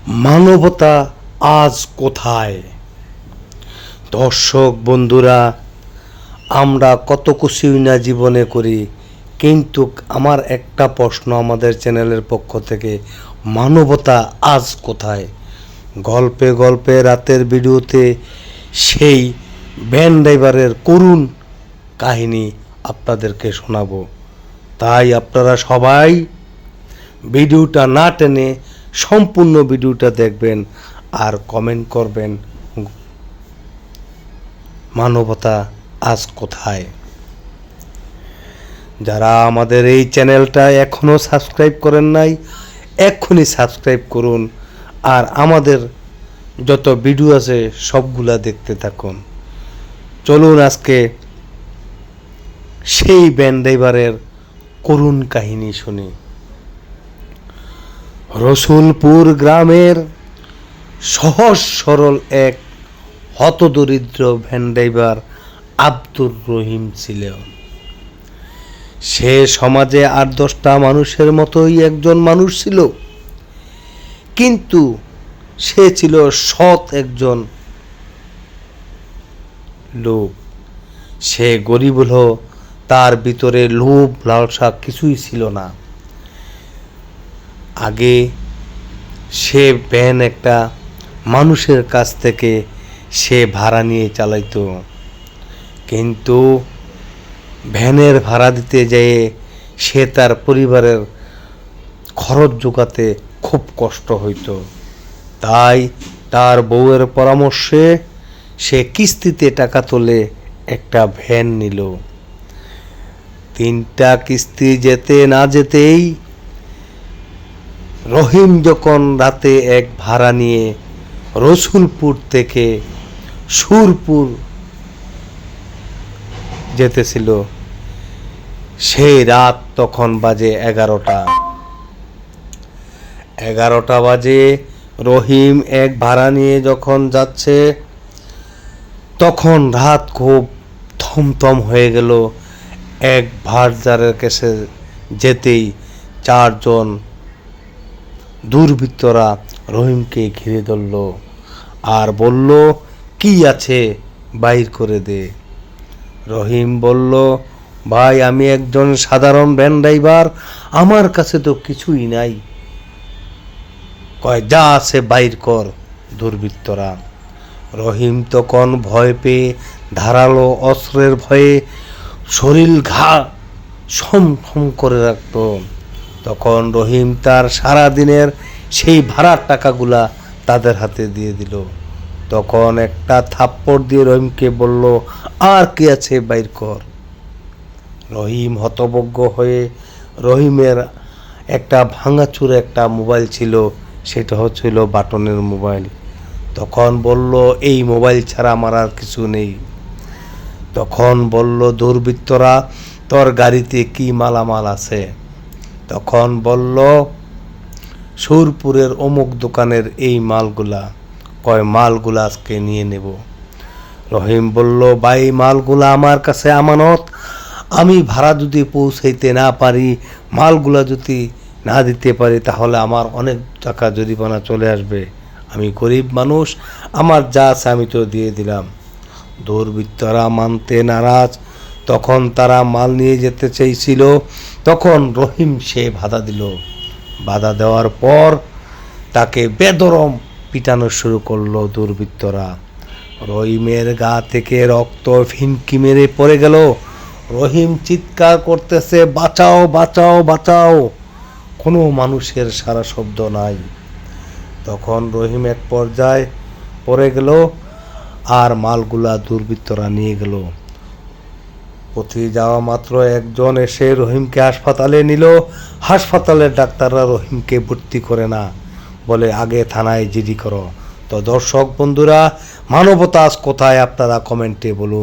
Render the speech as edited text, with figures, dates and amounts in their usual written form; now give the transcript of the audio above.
মানবতা আজ কোথায়? দর্শক বন্ধুরা, আমরা কত কিছুই না জীবনে করি, কিন্তু আমার একটা প্রশ্ন আমাদের চ্যানেলের পক্ষ থেকে, মানবতা আজ কোথায়? গল্পে গল্পে রাতের ভিডিওতে সেই ভ্যান ড্রাইভারের করুণ কাহিনী আপনাদেরকে শোনাবো। তাই আপনারা সবাই ভিডিওটা না টেনে সম্পূর্ণ ভিডিওটা দেখবেন আর কমেন্ট করবেন, মানবতা আজ কোথায়। যারা আমাদের এই চ্যানেলটা এখনও সাবস্ক্রাইব করেন নাই, এক্ষুনি সাবস্ক্রাইব করুন আর আমাদের যত ভিডিও আছে সবগুলা দেখতে থাকুন। চলুন আজকে সেই ভ্যান ড্রাইভারের করুণ কাহিনী শুনি। রসুলপুর গ্রামের সহজ সরল এক হতদরিদ্র ভ্যান ড্রাইভার আব্দুর রহিম ছিল। সে সমাজে ৮-১০টা মানুষের মতোই একজন মানুষ ছিল, কিন্তু সে ছিল সৎ একজন লোক। সে গরিব হলেও তার ভিতরে লোভ লালসা কিছুই ছিল না। আগে সে ভ্যান একটা মানুষের কাছ থেকে সে ভাড়া নিয়ে চালাইতো, কিন্তু ভ্যানের ভাড়া দিতে যেয়ে সে তার পরিবারের খরচ জোগাতে খুব কষ্ট হইতো। তাই তার বউয়ের পরামর্শে সে কিস্তিতে টাকা তুলে একটা ভ্যান নিল। 3টা কিস্তি যেতে না যেতেই রহিম যখন রাতে এক ভাড়া নিয়ে রসুলপুর থেকে সুরপুর যেতেছিল, সেই রাত তখন বাজে 11টা বাজে। রহিম এক ভাড়া নিয়ে যখন যাচ্ছে, তখন রাত খুব থমথম হয়ে গেল। এক ভাড়াদারের কাছে যেতেই 4 জন দুর্বৃত্তরা রহিমকে ঘিরে ধরল আর বলল, কি আছে বাইর করে দে। রহিম বলল, ভাই আমি একজন সাধারণ ভ্যান ড্রাইভার, আমার কাছে তো কিছুই নাই। কয় যা আছে বাইর কর। দুর্বৃত্তরা, রহিম তখন ভয় পেয়ে ধারালো অস্ত্রের ভয়ে শরীর ঘা সম করে রাখত। তখন রহিম তার সারা দিনের সেই ভাড়ার টাকাগুলা তাদের হাতে দিয়ে দিল। তখন একটা থাপ্পড় দিয়ে রহিমকে বলল, আর কি আছে বাইর কর। রহিম হতভম্ব হয়ে, রহিমের একটা ভাঙাচুর একটা মোবাইল ছিল, সেটা হচ্ছিল বাটনের মোবাইল। তখন বলল, এই মোবাইল ছাড়া আমার আর কিছু নেই। তখন বলল দুর্বৃত্তরা, তোর গাড়িতে কি মালামাল আছে? তখন বলল, সুরপুরের অমুক দোকানের এই মালগুলা। কয় মালগুলা আজকে নিয়ে নেব। রহিম বলল, ভাই মালগুলা আমার কাছে আমানত, আমি ভাড়া যদি পৌঁছাইতে না পারি, মালগুলা যদি না দিতে পারি, তাহলে আমার অনেক টাকা জরিমানা চলে আসবে। আমি গরিব মানুষ, আমার যা আছে আমি তো দিয়ে দিলাম। দুর্বৃত্তরা মানতে নারাজ। তখন তারা মাল নিয়ে যেতে চেয়েছিল, তখন রহিম সে বাধা দিল। বাধা দেওয়ার পর তাকে বেদরম পিটানো শুরু করলো দুর্বৃত্তরা। রহিমের গা থেকে রক্ত ফিনকি মেরে পড়ে গেল। রহিম চিৎকার করতেছে, বাঁচাও বাঁচাও বাঁচাও। কোনো মানুষের সারা শব্দ নাই। তখন রহিম এক পর্যায়ে পড়ে গেল আর মালগুলা দুর্বৃত্তরা নিয়ে গেল। পথে যাওয়া মাত্র একজন এসে রহিমকে হাসপাতালে নিল। হাসপাতালের ডাক্তাররা রহিমকে ভর্তি করে না, বলে আগে থানায় জিডি করো। তো দর্শক বন্ধুরা, মানবতা আজ কোথায় আপনারা কমেন্টে বলুন।